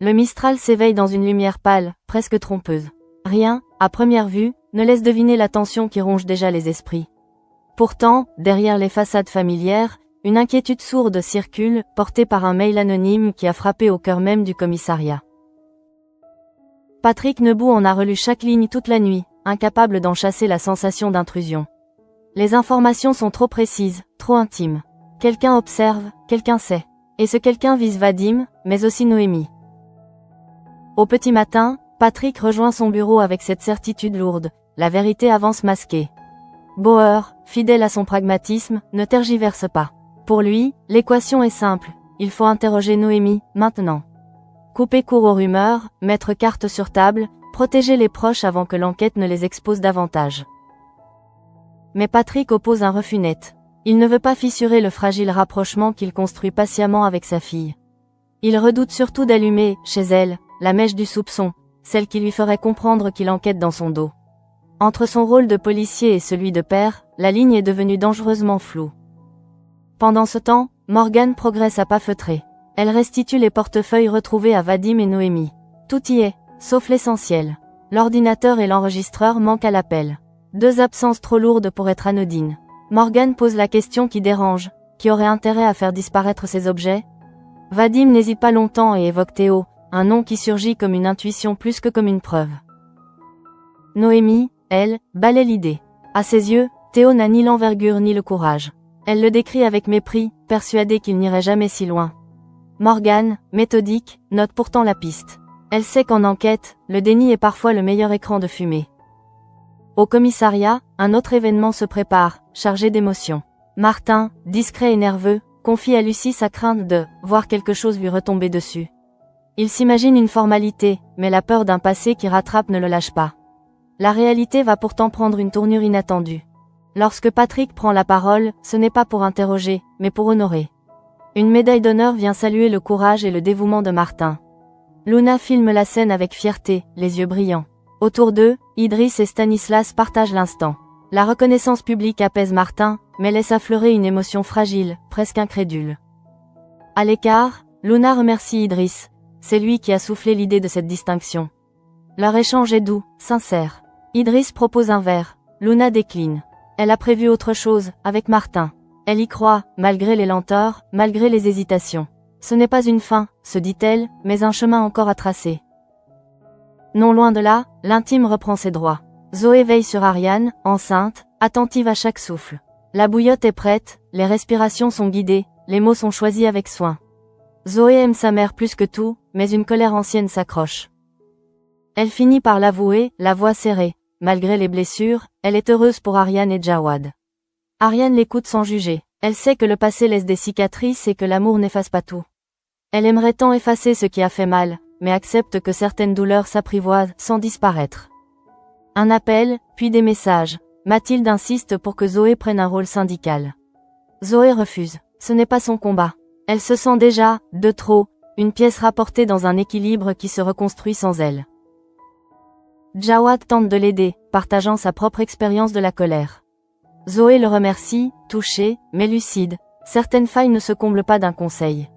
Le Mistral s'éveille dans une lumière pâle, presque trompeuse. Rien, à première vue, ne laisse deviner la tension qui ronge déjà les esprits. Pourtant, derrière les façades familières, une inquiétude sourde circule, portée par un mail anonyme qui a frappé au cœur même du commissariat. Patrick Nebout en a relu chaque ligne toute la nuit, incapable d'en chasser la sensation d'intrusion. Les informations sont trop précises, trop intimes. Quelqu'un observe, quelqu'un sait. Et ce quelqu'un vise Vadim, mais aussi Noémie. Au petit matin, Patrick rejoint son bureau avec cette certitude lourde, la vérité avance masquée. Bauer, fidèle à son pragmatisme, ne tergiverse pas. Pour lui, l'équation est simple, il faut interroger Noémie, maintenant. Couper court aux rumeurs, mettre carte sur table, protéger les proches avant que l'enquête ne les expose davantage. Mais Patrick oppose un refus net. Il ne veut pas fissurer le fragile rapprochement qu'il construit patiemment avec sa fille. Il redoute surtout d'allumer, chez elle, la mèche du soupçon, celle qui lui ferait comprendre qu'il enquête dans son dos. Entre son rôle de policier et celui de père, la ligne est devenue dangereusement floue. Pendant ce temps, Morgane progresse à pas feutrés. Elle restitue les portefeuilles retrouvés à Vadim et Noémie. Tout y est, sauf l'essentiel. L'ordinateur et l'enregistreur manquent à l'appel. 2 absences trop lourdes pour être anodines. Morgane pose la question qui dérange, qui aurait intérêt à faire disparaître ces objets? Vadim n'hésite pas longtemps et évoque Théo, un nom qui surgit comme une intuition plus que comme une preuve. Noémie, elle, balaie l'idée. À ses yeux, Théo n'a ni l'envergure ni le courage. Elle le décrit avec mépris, persuadée qu'il n'irait jamais si loin. Morgane, méthodique, note pourtant la piste. Elle sait qu'en enquête, le déni est parfois le meilleur écran de fumée. Au commissariat, un autre événement se prépare, chargé d'émotions. Martin, discret et nerveux, confie à Lucie sa crainte de voir quelque chose lui retomber dessus. Il s'imagine une formalité, mais la peur d'un passé qui rattrape ne le lâche pas. La réalité va pourtant prendre une tournure inattendue. Lorsque Patrick prend la parole, ce n'est pas pour interroger, mais pour honorer. Une médaille d'honneur vient saluer le courage et le dévouement de Martin. Luna filme la scène avec fierté, les yeux brillants. Autour d'eux, Idriss et Stanislas partagent l'instant. La reconnaissance publique apaise Martin, mais laisse affleurer une émotion fragile, presque incrédule. À l'écart, Luna remercie Idriss. C'est lui qui a soufflé l'idée de cette distinction. Leur échange est doux, sincère. Idriss propose un verre. Luna décline. Elle a prévu autre chose, avec Martin. Elle y croit, malgré les lenteurs, malgré les hésitations. Ce n'est pas une fin, se dit-elle, mais un chemin encore à tracer. Non loin de là, l'intime reprend ses droits. Zoé veille sur Ariane, enceinte, attentive à chaque souffle. La bouillotte est prête, les respirations sont guidées, les mots sont choisis avec soin. Zoé aime sa mère plus que tout, mais une colère ancienne s'accroche. Elle finit par l'avouer, la voix serrée. Malgré les blessures, elle est heureuse pour Ariane et Jawad. Ariane l'écoute sans juger. Elle sait que le passé laisse des cicatrices et que l'amour n'efface pas tout. Elle aimerait tant effacer ce qui a fait mal, mais accepte que certaines douleurs s'apprivoisent sans disparaître. Un appel, puis des messages. Mathilde insiste pour que Zoé prenne un rôle syndical. Zoé refuse. Ce n'est pas son combat. Elle se sent déjà, de trop, une pièce rapportée dans un équilibre qui se reconstruit sans elle. Jawad tente de l'aider, partageant sa propre expérience de la colère. Zoé le remercie, touchée, mais lucide. Certaines failles ne se comblent pas d'un conseil.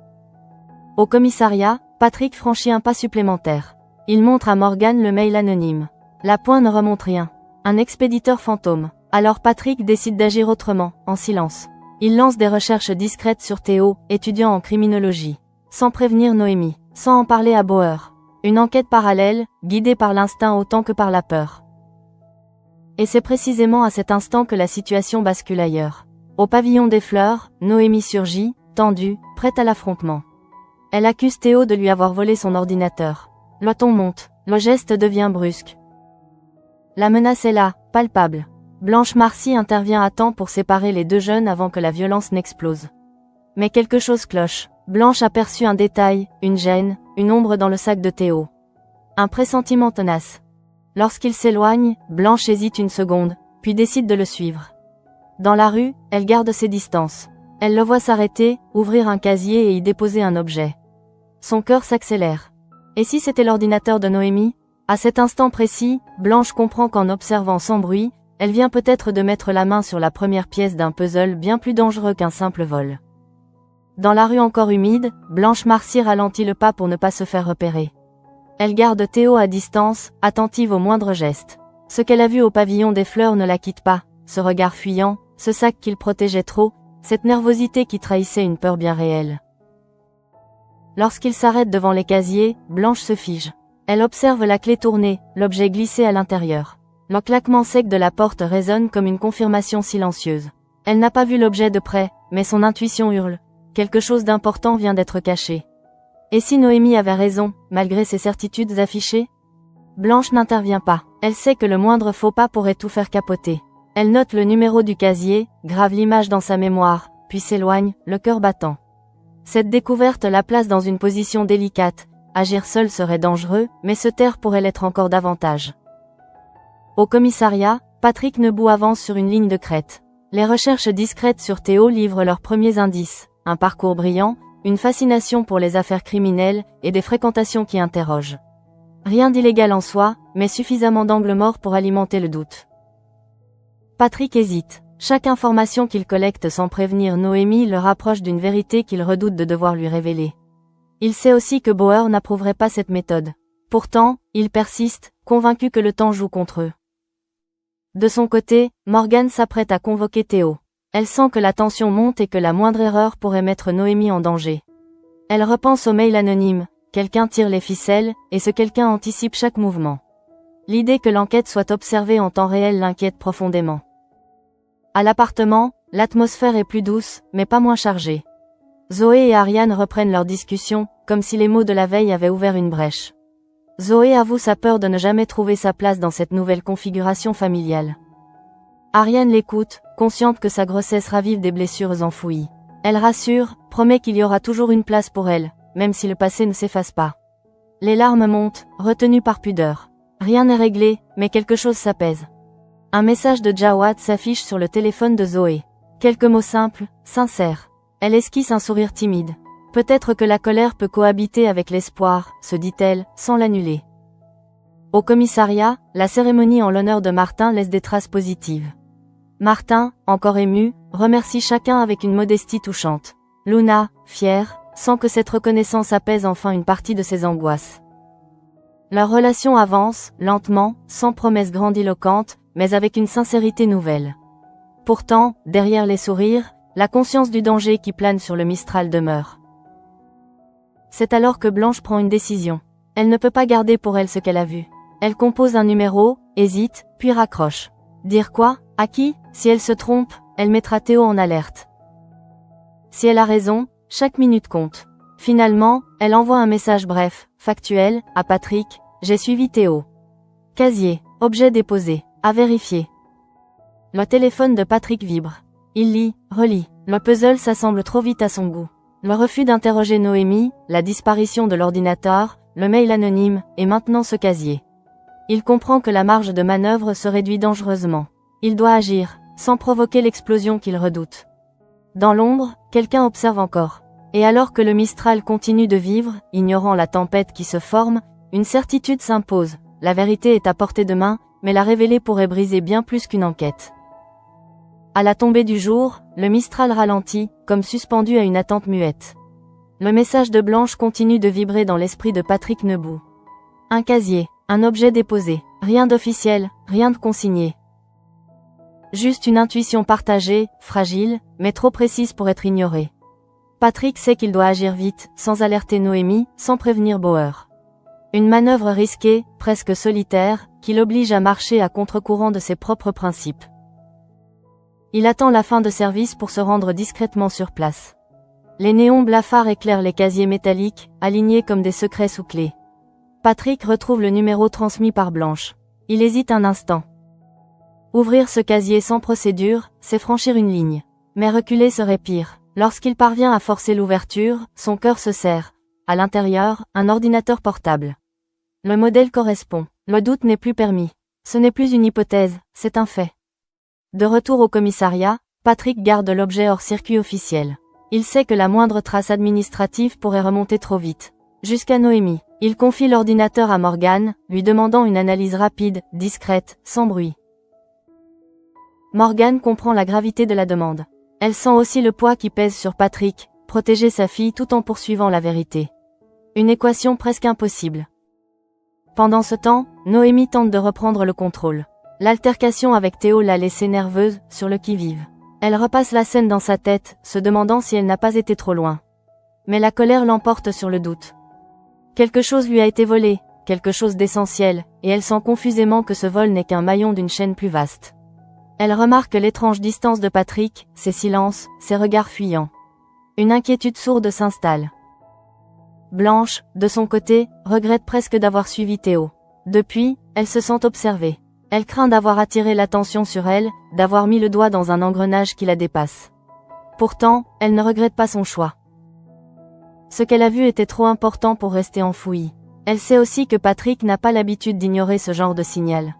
Au commissariat, Patrick franchit un pas supplémentaire. Il montre à Morgane le mail anonyme. La pointe ne remonte rien. Un expéditeur fantôme. Alors Patrick décide d'agir autrement, en silence. Il lance des recherches discrètes sur Théo, étudiant en criminologie. Sans prévenir Noémie. Sans en parler à Bauer. Une enquête parallèle, guidée par l'instinct autant que par la peur. Et c'est précisément à cet instant que la situation bascule ailleurs. Au pavillon des fleurs, Noémie surgit, tendue, prête à l'affrontement. Elle accuse Théo de lui avoir volé son ordinateur. Le ton monte, le geste devient brusque. La menace est là, palpable. Blanche Marcy intervient à temps pour séparer les deux jeunes avant que la violence n'explose. Mais quelque chose cloche. Blanche aperçut un détail, une gêne, une ombre dans le sac de Théo. Un pressentiment tenace. Lorsqu'il s'éloigne, Blanche hésite une seconde, puis décide de le suivre. Dans la rue, elle garde ses distances. Elle le voit s'arrêter, ouvrir un casier et y déposer un objet. Son cœur s'accélère. Et si c'était l'ordinateur de Noémie? À cet instant précis, Blanche comprend qu'en observant sans bruit, elle vient peut-être de mettre la main sur la première pièce d'un puzzle bien plus dangereux qu'un simple vol. Dans la rue encore humide, Blanche Marcy ralentit le pas pour ne pas se faire repérer. Elle garde Théo à distance, attentive au moindre geste. Ce qu'elle a vu au pavillon des fleurs ne la quitte pas, ce regard fuyant, ce sac qu'il protégeait trop, cette nervosité qui trahissait une peur bien réelle. Lorsqu'il s'arrête devant les casiers, Blanche se fige. Elle observe la clé tournée, l'objet glissé à l'intérieur. Le claquement sec de la porte résonne comme une confirmation silencieuse. Elle n'a pas vu l'objet de près, mais son intuition hurle. Quelque chose d'important vient d'être caché. Et si Noémie avait raison, malgré ses certitudes affichées? Blanche n'intervient pas. Elle sait que le moindre faux pas pourrait tout faire capoter. Elle note le numéro du casier, grave l'image dans sa mémoire, puis s'éloigne, le cœur battant. Cette découverte la place dans une position délicate. Agir seul serait dangereux, mais se taire pourrait l'être encore davantage. Au commissariat, Patrick Nebout avance sur une ligne de crête. Les recherches discrètes sur Théo livrent leurs premiers indices. Un parcours brillant, une fascination pour les affaires criminelles et des fréquentations qui interrogent. Rien d'illégal en soi, mais suffisamment d'angles morts pour alimenter le doute. Patrick hésite. Chaque information qu'il collecte sans prévenir Noémie le rapproche d'une vérité qu'il redoute de devoir lui révéler. Il sait aussi que Bauer n'approuverait pas cette méthode. Pourtant, il persiste, convaincu que le temps joue contre eux. De son côté, Morgane s'apprête à convoquer Théo. Elle sent que la tension monte et que la moindre erreur pourrait mettre Noémie en danger. Elle repense au mail anonyme, quelqu'un tire les ficelles, et ce quelqu'un anticipe chaque mouvement. L'idée que l'enquête soit observée en temps réel l'inquiète profondément. À l'appartement, l'atmosphère est plus douce, mais pas moins chargée. Zoé et Ariane reprennent leur discussion, comme si les mots de la veille avaient ouvert une brèche. Zoé avoue sa peur de ne jamais trouver sa place dans cette nouvelle configuration familiale. Ariane l'écoute, consciente que sa grossesse ravive des blessures enfouies. Elle rassure, promet qu'il y aura toujours une place pour elle, même si le passé ne s'efface pas. Les larmes montent, retenues par pudeur. Rien n'est réglé, mais quelque chose s'apaise. Un message de Jawad s'affiche sur le téléphone de Zoé. Quelques mots simples, sincères. Elle esquisse un sourire timide. Peut-être que la colère peut cohabiter avec l'espoir, se dit-elle, sans l'annuler. Au commissariat, la cérémonie en l'honneur de Martin laisse des traces positives. Martin, encore ému, remercie chacun avec une modestie touchante. Luna, fière, sent que cette reconnaissance apaise enfin une partie de ses angoisses. Leur relation avance, lentement, sans promesses grandiloquentes, mais avec une sincérité nouvelle. Pourtant, derrière les sourires, la conscience du danger qui plane sur le Mistral demeure. C'est alors que Blanche prend une décision. Elle ne peut pas garder pour elle ce qu'elle a vu. Elle compose un numéro, hésite, puis raccroche. Dire quoi? À qui? Si elle se trompe, elle mettra Théo en alerte. Si elle a raison, chaque minute compte. Finalement, elle envoie un message bref, factuel, à Patrick, j'ai suivi Théo. Casier, objet déposé, à vérifier. Le téléphone de Patrick vibre. Il lit, relit. Le puzzle s'assemble trop vite à son goût. Le refus d'interroger Noémie, la disparition de l'ordinateur, le mail anonyme, et maintenant ce casier. Il comprend que la marge de manœuvre se réduit dangereusement. Il doit agir, sans provoquer l'explosion qu'il redoute. Dans l'ombre, quelqu'un observe encore. Et alors que le Mistral continue de vivre, ignorant la tempête qui se forme, une certitude s'impose. La vérité est à portée de main, mais la révéler pourrait briser bien plus qu'une enquête. À la tombée du jour, le Mistral ralentit, comme suspendu à une attente muette. Le message de Blanche continue de vibrer dans l'esprit de Patrick Nebout. Un casier, un objet déposé, rien d'officiel, rien de consigné. Juste une intuition partagée, fragile, mais trop précise pour être ignorée. Patrick sait qu'il doit agir vite, sans alerter Noémie, sans prévenir Bauer. Une manœuvre risquée, presque solitaire, qui l'oblige à marcher à contre-courant de ses propres principes. Il attend la fin de service pour se rendre discrètement sur place. Les néons blafards éclairent les casiers métalliques, alignés comme des secrets sous clé. Patrick retrouve le numéro transmis par Blanche. Il hésite un instant. Ouvrir ce casier sans procédure, c'est franchir une ligne. Mais reculer serait pire. Lorsqu'il parvient à forcer l'ouverture, son cœur se serre. À l'intérieur, un ordinateur portable. Le modèle correspond. Le doute n'est plus permis. Ce n'est plus une hypothèse, c'est un fait. De retour au commissariat, Patrick garde l'objet hors circuit officiel. Il sait que la moindre trace administrative pourrait remonter trop vite. Jusqu'à Noémie. Il confie l'ordinateur à Morgane, lui demandant une analyse rapide, discrète, sans bruit. Morgane comprend la gravité de la demande. Elle sent aussi le poids qui pèse sur Patrick, protéger sa fille tout en poursuivant la vérité. Une équation presque impossible. Pendant ce temps, Noémie tente de reprendre le contrôle. L'altercation avec Théo l'a laissée nerveuse, sur le qui-vive. Elle repasse la scène dans sa tête, se demandant si elle n'a pas été trop loin. Mais la colère l'emporte sur le doute. Quelque chose lui a été volé, quelque chose d'essentiel, et elle sent confusément que ce vol n'est qu'un maillon d'une chaîne plus vaste. Elle remarque l'étrange distance de Patrick, ses silences, ses regards fuyants. Une inquiétude sourde s'installe. Blanche, de son côté, regrette presque d'avoir suivi Théo. Depuis, elle se sent observée. Elle craint d'avoir attiré l'attention sur elle, d'avoir mis le doigt dans un engrenage qui la dépasse. Pourtant, elle ne regrette pas son choix. Ce qu'elle a vu était trop important pour rester enfouie. Elle sait aussi que Patrick n'a pas l'habitude d'ignorer ce genre de signal.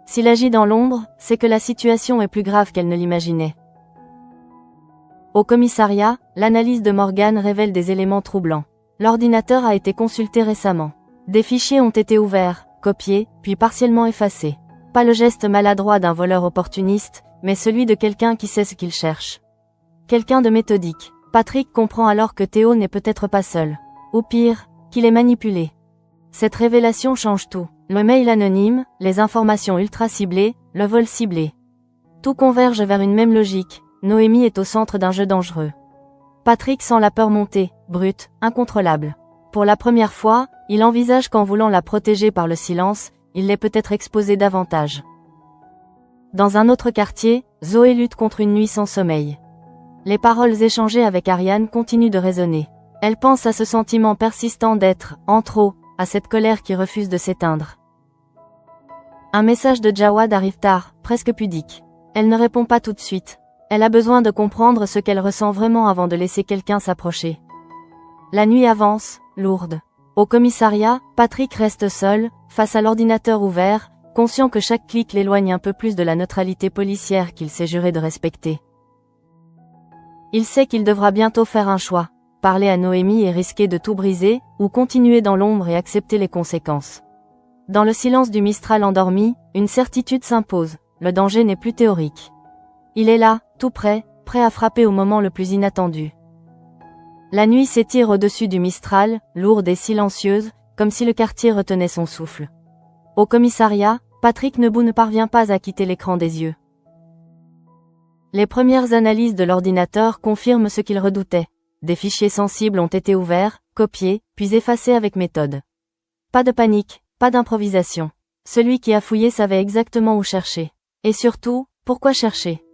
S'il agit dans l'ombre, c'est que la situation est plus grave qu'elle ne l'imaginait. Au commissariat, l'analyse de Morgan révèle des éléments troublants. L'ordinateur a été consulté récemment. Des fichiers ont été ouverts, copiés, puis partiellement effacés. Pas le geste maladroit d'un voleur opportuniste, mais celui de quelqu'un qui sait ce qu'il cherche. Quelqu'un de méthodique. Patrick comprend alors que Théo n'est peut-être pas seul. Ou pire, qu'il est manipulé. Cette révélation change tout. Le mail anonyme, les informations ultra ciblées, le vol ciblé. Tout converge vers une même logique. Noémie est au centre d'un jeu dangereux. Patrick sent la peur monter, brute, incontrôlable. Pour la première fois, il envisage qu'en voulant la protéger par le silence, il l'est peut-être exposé davantage. Dans un autre quartier, Zoé lutte contre une nuit sans sommeil. Les paroles échangées avec Ariane continuent de résonner. Elle pense à ce sentiment persistant d'être, en trop, à cette colère qui refuse de s'éteindre. Un message de Jawad arrive tard, presque pudique. Elle ne répond pas tout de suite. Elle a besoin de comprendre ce qu'elle ressent vraiment avant de laisser quelqu'un s'approcher. La nuit avance, lourde. Au commissariat, Patrick reste seul, face à l'ordinateur ouvert, conscient que chaque clic l'éloigne un peu plus de la neutralité policière qu'il s'est juré de respecter. Il sait qu'il devra bientôt faire un choix, parler à Noémie et risquer de tout briser, ou continuer dans l'ombre et accepter les conséquences. Dans le silence du Mistral endormi, une certitude s'impose, le danger n'est plus théorique. Il est là, tout près, prêt à frapper au moment le plus inattendu. La nuit s'étire au-dessus du Mistral, lourde et silencieuse, comme si le quartier retenait son souffle. Au commissariat, Patrick Nebou ne parvient pas à quitter l'écran des yeux. Les premières analyses de l'ordinateur confirment ce qu'il redoutait. Des fichiers sensibles ont été ouverts, copiés, puis effacés avec méthode. Pas de panique, pas d'improvisation. Celui qui a fouillé savait exactement où chercher. Et surtout, pourquoi chercher?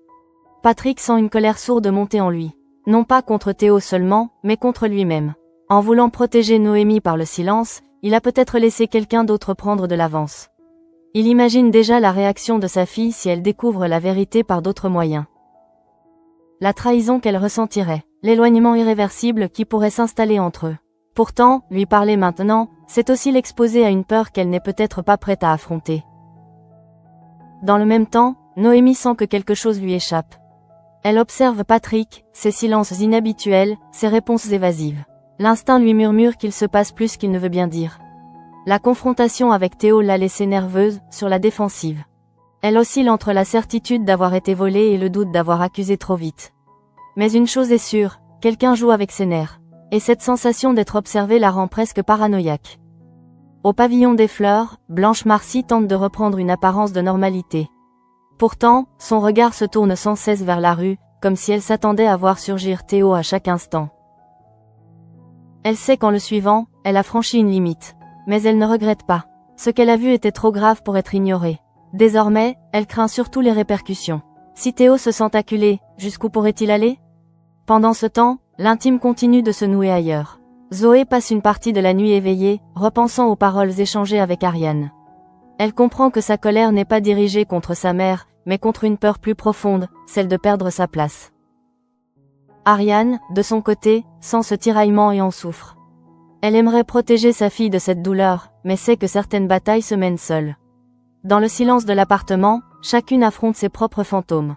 Patrick sent une colère sourde monter en lui. Non pas contre Théo seulement, mais contre lui-même. En voulant protéger Noémie par le silence, il a peut-être laissé quelqu'un d'autre prendre de l'avance. Il imagine déjà la réaction de sa fille si elle découvre la vérité par d'autres moyens. La trahison qu'elle ressentirait, l'éloignement irréversible qui pourrait s'installer entre eux. Pourtant, lui parler maintenant, c'est aussi l'exposer à une peur qu'elle n'est peut-être pas prête à affronter. Dans le même temps, Noémie sent que quelque chose lui échappe. Elle observe Patrick, ses silences inhabituels, ses réponses évasives. L'instinct lui murmure qu'il se passe plus qu'il ne veut bien dire. La confrontation avec Théo l'a laissée nerveuse, sur la défensive. Elle oscille entre la certitude d'avoir été volée et le doute d'avoir accusé trop vite. Mais une chose est sûre, quelqu'un joue avec ses nerfs. Et cette sensation d'être observée la rend presque paranoïaque. Au pavillon des fleurs, Blanche Marcy tente de reprendre une apparence de normalité. Pourtant, son regard se tourne sans cesse vers la rue, comme si elle s'attendait à voir surgir Théo à chaque instant. Elle sait qu'en le suivant, elle a franchi une limite. Mais elle ne regrette pas. Ce qu'elle a vu était trop grave pour être ignoré. Désormais, elle craint surtout les répercussions. Si Théo se sent acculé, jusqu'où pourrait-il aller? Pendant ce temps, l'intime continue de se nouer ailleurs. Zoé passe une partie de la nuit éveillée, repensant aux paroles échangées avec Ariane. Elle comprend que sa colère n'est pas dirigée contre sa mère, mais contre une peur plus profonde, celle de perdre sa place. Ariane, de son côté, sent ce tiraillement et en souffre. Elle aimerait protéger sa fille de cette douleur, mais sait que certaines batailles se mènent seules. Dans le silence de l'appartement, chacune affronte ses propres fantômes.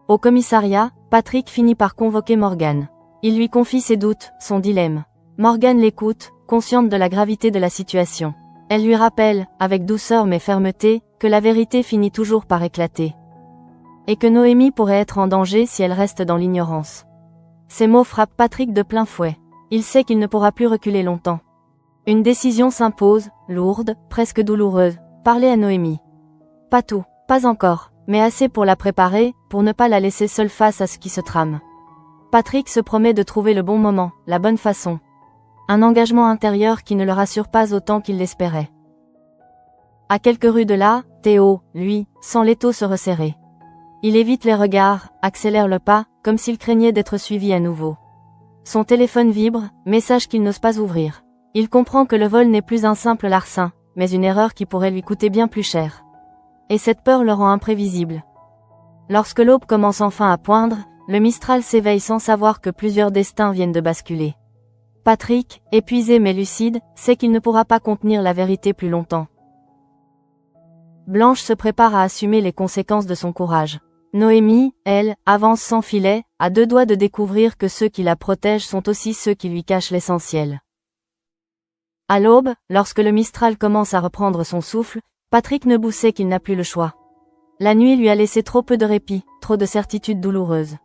Au commissariat, Patrick finit par convoquer Morgan. Il lui confie ses doutes, son dilemme. Morgan l'écoute, consciente de la gravité de la situation. Elle lui rappelle, avec douceur mais fermeté, que la vérité finit toujours par éclater. Et que Noémie pourrait être en danger si elle reste dans l'ignorance. Ces mots frappent Patrick de plein fouet. Il sait qu'il ne pourra plus reculer longtemps. Une décision s'impose, lourde, presque douloureuse. Parler à Noémie. Pas tout, pas encore, mais assez pour la préparer, pour ne pas la laisser seule face à ce qui se trame. Patrick se promet de trouver le bon moment, la bonne façon. Un engagement intérieur qui ne le rassure pas autant qu'il l'espérait. À quelques rues de là, Théo, lui, sent l'étau se resserrer. Il évite les regards, accélère le pas, comme s'il craignait d'être suivi à nouveau. Son téléphone vibre, message qu'il n'ose pas ouvrir. Il comprend que le vol n'est plus un simple larcin, mais une erreur qui pourrait lui coûter bien plus cher. Et cette peur le rend imprévisible. Lorsque l'aube commence enfin à poindre, le Mistral s'éveille sans savoir que plusieurs destins viennent de basculer. Patrick, épuisé mais lucide, sait qu'il ne pourra pas contenir la vérité plus longtemps. Blanche se prépare à assumer les conséquences de son courage. Noémie, elle, avance sans filet, à deux doigts de découvrir que ceux qui la protègent sont aussi ceux qui lui cachent l'essentiel. À l'aube, lorsque le Mistral commence à reprendre son souffle, Patrick Nebou sait qu'il n'a plus le choix. La nuit lui a laissé trop peu de répit, trop de certitudes douloureuses.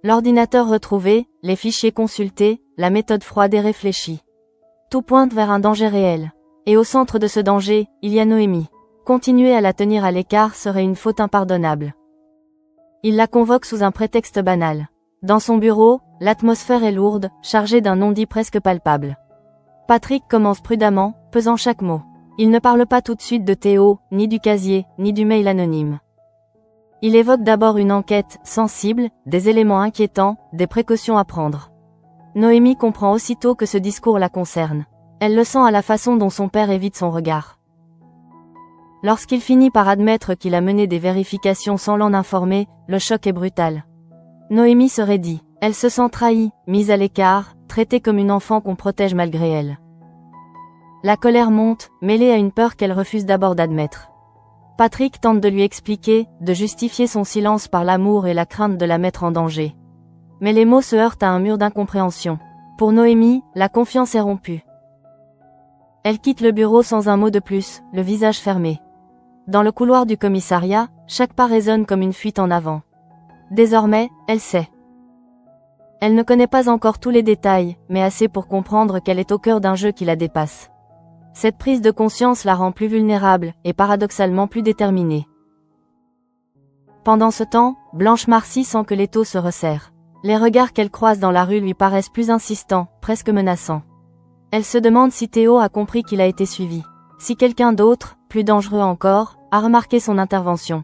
L'ordinateur retrouvé, les fichiers consultés, la méthode froide et réfléchie. Tout pointe vers un danger réel. Et au centre de ce danger, il y a Noémie. Continuer à la tenir à l'écart serait une faute impardonnable. Il la convoque sous un prétexte banal. Dans son bureau, l'atmosphère est lourde, chargée d'un non-dit presque palpable. Patrick commence prudemment, pesant chaque mot. Il ne parle pas tout de suite de Théo, ni du casier, ni du mail anonyme. Il évoque d'abord une enquête sensible, des éléments inquiétants, des précautions à prendre. Noémie comprend aussitôt que ce discours la concerne. Elle le sent à la façon dont son père évite son regard. Lorsqu'il finit par admettre qu'il a mené des vérifications sans l'en informer, le choc est brutal. Noémie se raidit. Elle se sent trahie, mise à l'écart, traitée comme une enfant qu'on protège malgré elle. La colère monte, mêlée à une peur qu'elle refuse d'abord d'admettre. Patrick tente de lui expliquer, de justifier son silence par l'amour et la crainte de la mettre en danger. Mais les mots se heurtent à un mur d'incompréhension. Pour Noémie, la confiance est rompue. Elle quitte le bureau sans un mot de plus, le visage fermé. Dans le couloir du commissariat, chaque pas résonne comme une fuite en avant. Désormais, elle sait. Elle ne connaît pas encore tous les détails, mais assez pour comprendre qu'elle est au cœur d'un jeu qui la dépasse. Cette prise de conscience la rend plus vulnérable, et paradoxalement plus déterminée. Pendant ce temps, Blanche Marcy sent que l'étau se resserre. Les regards qu'elle croise dans la rue lui paraissent plus insistants, presque menaçants. Elle se demande si Théo a compris qu'il a été suivi. Si quelqu'un d'autre, plus dangereux encore, a remarqué son intervention.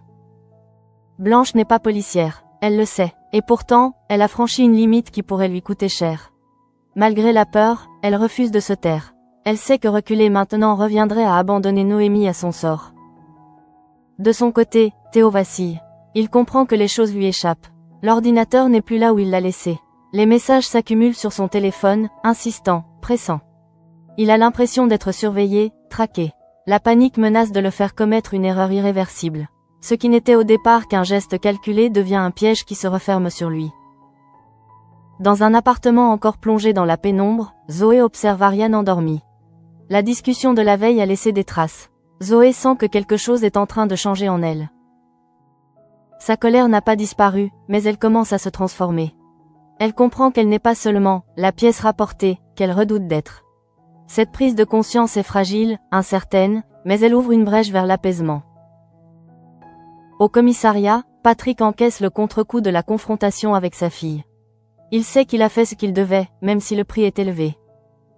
Blanche n'est pas policière, elle le sait, et pourtant, elle a franchi une limite qui pourrait lui coûter cher. Malgré la peur, elle refuse de se taire. Elle sait que reculer maintenant reviendrait à abandonner Noémie à son sort. De son côté, Théo vacille. Il comprend que les choses lui échappent. L'ordinateur n'est plus là où il l'a laissé. Les messages s'accumulent sur son téléphone, insistants, pressants. Il a l'impression d'être surveillé, traqué. La panique menace de le faire commettre une erreur irréversible. Ce qui n'était au départ qu'un geste calculé devient un piège qui se referme sur lui. Dans un appartement encore plongé dans la pénombre, Zoé observe Ariane endormie. La discussion de la veille a laissé des traces. Zoé sent que quelque chose est en train de changer en elle. Sa colère n'a pas disparu, mais elle commence à se transformer. Elle comprend qu'elle n'est pas seulement la pièce rapportée, qu'elle redoute d'être. Cette prise de conscience est fragile, incertaine, mais elle ouvre une brèche vers l'apaisement. Au commissariat, Patrick encaisse le contre-coup de la confrontation avec sa fille. Il sait qu'il a fait ce qu'il devait, même si le prix est élevé.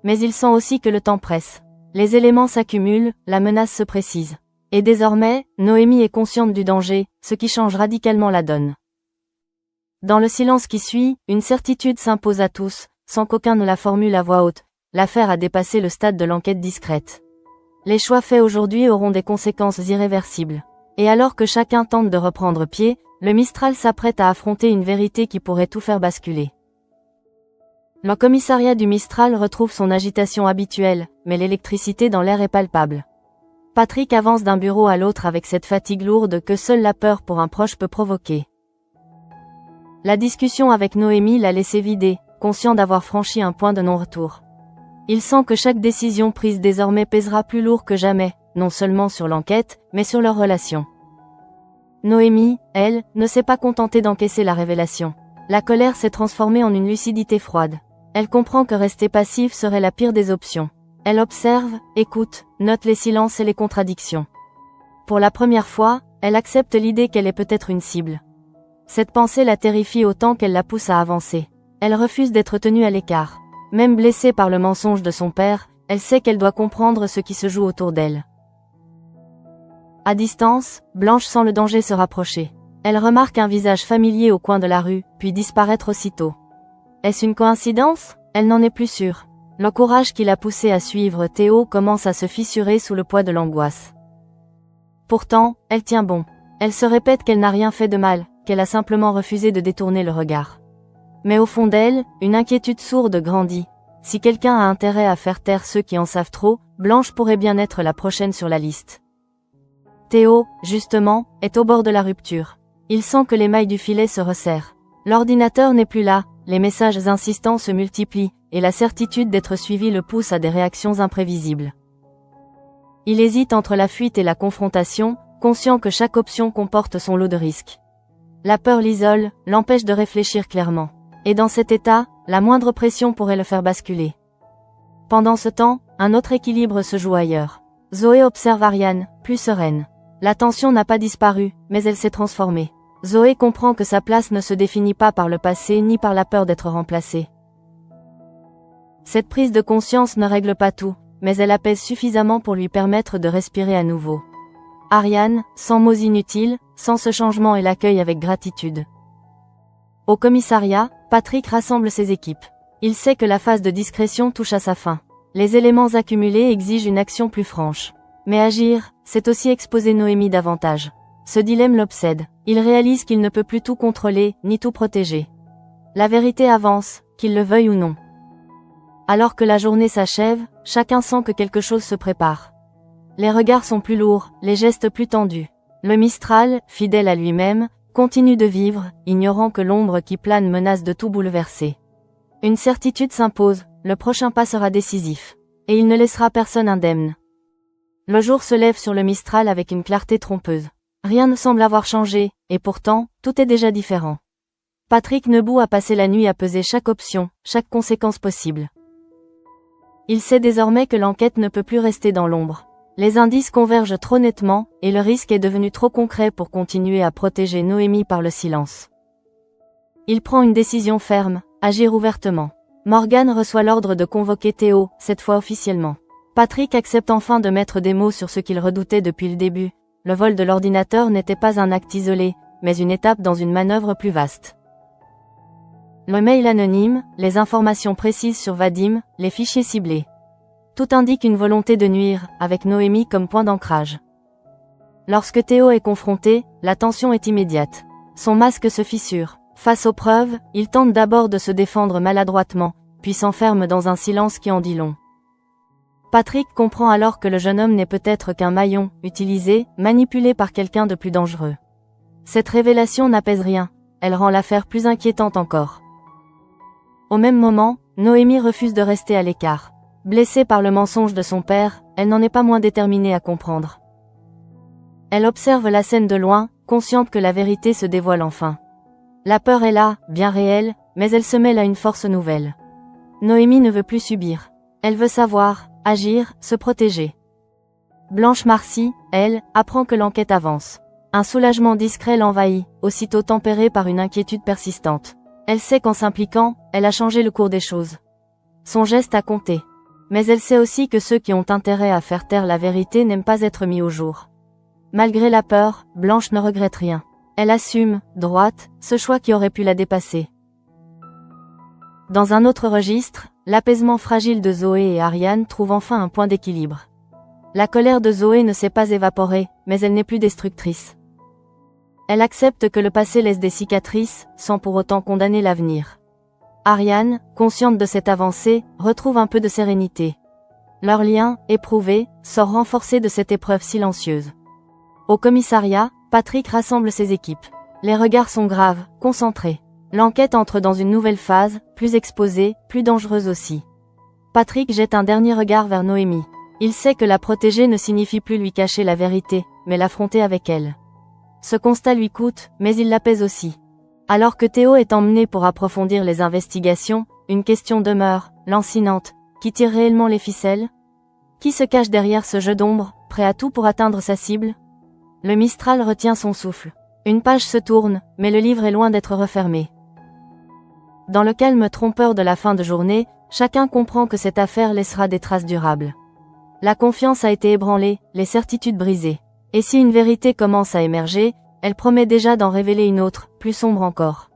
Mais il sent aussi que le temps presse. Les éléments s'accumulent, la menace se précise. Et désormais, Noémie est consciente du danger, ce qui change radicalement la donne. Dans le silence qui suit, une certitude s'impose à tous, sans qu'aucun ne la formule à voix haute. L'affaire a dépassé le stade de l'enquête discrète. Les choix faits aujourd'hui auront des conséquences irréversibles. Et alors que chacun tente de reprendre pied, le Mistral s'apprête à affronter une vérité qui pourrait tout faire basculer. Le commissariat du Mistral retrouve son agitation habituelle, mais l'électricité dans l'air est palpable. Patrick avance d'un bureau à l'autre avec cette fatigue lourde que seule la peur pour un proche peut provoquer. La discussion avec Noémie l'a laissé vider, conscient d'avoir franchi un point de non-retour. Il sent que chaque décision prise désormais pèsera plus lourd que jamais, non seulement sur l'enquête, mais sur leur relation. Noémie, elle, ne s'est pas contentée d'encaisser la révélation. La colère s'est transformée en une lucidité froide. Elle comprend que rester passif serait la pire des options. Elle observe, écoute, note les silences et les contradictions. Pour la première fois, elle accepte l'idée qu'elle est peut-être une cible. Cette pensée la terrifie autant qu'elle la pousse à avancer. Elle refuse d'être tenue à l'écart. Même blessée par le mensonge de son père, elle sait qu'elle doit comprendre ce qui se joue autour d'elle. À distance, Blanche sent le danger se rapprocher. Elle remarque un visage familier au coin de la rue, puis disparaître aussitôt. Est-ce une coïncidence? Elle n'en est plus sûre. Le courage qui l'a poussée à suivre Théo commence à se fissurer sous le poids de l'angoisse. Pourtant, elle tient bon. Elle se répète qu'elle n'a rien fait de mal, qu'elle a simplement refusé de détourner le regard. Mais au fond d'elle, une inquiétude sourde grandit. Si quelqu'un a intérêt à faire taire ceux qui en savent trop, Blanche pourrait bien être la prochaine sur la liste. Théo, justement, est au bord de la rupture. Il sent que les mailles du filet se resserrent. L'ordinateur n'est plus là, les messages insistants se multiplient, et la certitude d'être suivi le pousse à des réactions imprévisibles. Il hésite entre la fuite et la confrontation, conscient que chaque option comporte son lot de risques. La peur l'isole, l'empêche de réfléchir clairement. Et dans cet état, la moindre pression pourrait le faire basculer. Pendant ce temps, un autre équilibre se joue ailleurs. Zoé observe Ariane, plus sereine. La tension n'a pas disparu, mais elle s'est transformée. Zoé comprend que sa place ne se définit pas par le passé ni par la peur d'être remplacée. Cette prise de conscience ne règle pas tout, mais elle apaise suffisamment pour lui permettre de respirer à nouveau. Ariane, sans mots inutiles, sent ce changement et l'accueille avec gratitude. Au commissariat, Patrick rassemble ses équipes. Il sait que la phase de discrétion touche à sa fin. Les éléments accumulés exigent une action plus franche. Mais agir, c'est aussi exposer Noémie davantage. Ce dilemme l'obsède. Il réalise qu'il ne peut plus tout contrôler, ni tout protéger. La vérité avance, qu'il le veuille ou non. Alors que la journée s'achève, chacun sent que quelque chose se prépare. Les regards sont plus lourds, les gestes plus tendus. Le Mistral, fidèle à lui-même, continue de vivre, ignorant que l'ombre qui plane menace de tout bouleverser. Une certitude s'impose, le prochain pas sera décisif. Et il ne laissera personne indemne. Le jour se lève sur le Mistral avec une clarté trompeuse. Rien ne semble avoir changé, et pourtant, tout est déjà différent. Patrick Nebout a passé la nuit à peser chaque option, chaque conséquence possible. Il sait désormais que l'enquête ne peut plus rester dans l'ombre. Les indices convergent trop nettement, et le risque est devenu trop concret pour continuer à protéger Noémie par le silence. Il prend une décision ferme, agir ouvertement. Morgan reçoit l'ordre de convoquer Théo, cette fois officiellement. Patrick accepte enfin de mettre des mots sur ce qu'il redoutait depuis le début. Le vol de l'ordinateur n'était pas un acte isolé, mais une étape dans une manœuvre plus vaste. Le mail anonyme, les informations précises sur Vadim, les fichiers ciblés. Tout indique une volonté de nuire, avec Noémie comme point d'ancrage. Lorsque Théo est confronté, la tension est immédiate. Son masque se fissure. Face aux preuves, il tente d'abord de se défendre maladroitement, puis s'enferme dans un silence qui en dit long. Patrick comprend alors que le jeune homme n'est peut-être qu'un maillon, utilisé, manipulé par quelqu'un de plus dangereux. Cette révélation n'apaise rien, elle rend l'affaire plus inquiétante encore. Au même moment, Noémie refuse de rester à l'écart. Blessée par le mensonge de son père, elle n'en est pas moins déterminée à comprendre. Elle observe la scène de loin, consciente que la vérité se dévoile enfin. La peur est là, bien réelle, mais elle se mêle à une force nouvelle. Noémie ne veut plus subir. Elle veut savoir, agir, se protéger. Blanche Marcy, elle, apprend que l'enquête avance. Un soulagement discret l'envahit, aussitôt tempéré par une inquiétude persistante. Elle sait qu'en s'impliquant, elle a changé le cours des choses. Son geste a compté. Mais elle sait aussi que ceux qui ont intérêt à faire taire la vérité n'aiment pas être mis au jour. Malgré la peur, Blanche ne regrette rien. Elle assume, droite, ce choix qui aurait pu la dépasser. Dans un autre registre, l'apaisement fragile de Zoé et Ariane trouve enfin un point d'équilibre. La colère de Zoé ne s'est pas évaporée, mais elle n'est plus destructrice. Elle accepte que le passé laisse des cicatrices, sans pour autant condamner l'avenir. Ariane, consciente de cette avancée, retrouve un peu de sérénité. Leur lien, éprouvé, sort renforcé de cette épreuve silencieuse. Au commissariat, Patrick rassemble ses équipes. Les regards sont graves, concentrés. L'enquête entre dans une nouvelle phase, plus exposée, plus dangereuse aussi. Patrick jette un dernier regard vers Noémie. Il sait que la protéger ne signifie plus lui cacher la vérité, mais l'affronter avec elle. Ce constat lui coûte, mais il l'apaise aussi. Alors que Théo est emmené pour approfondir les investigations, une question demeure, lancinante. Qui tire réellement les ficelles? Qui se cache derrière ce jeu d'ombre, prêt à tout pour atteindre sa cible? Le Mistral retient son souffle. Une page se tourne, mais le livre est loin d'être refermé. Dans le calme trompeur de la fin de journée, chacun comprend que cette affaire laissera des traces durables. La confiance a été ébranlée, les certitudes brisées. Et si une vérité commence à émerger, elle promet déjà d'en révéler une autre, plus sombre encore.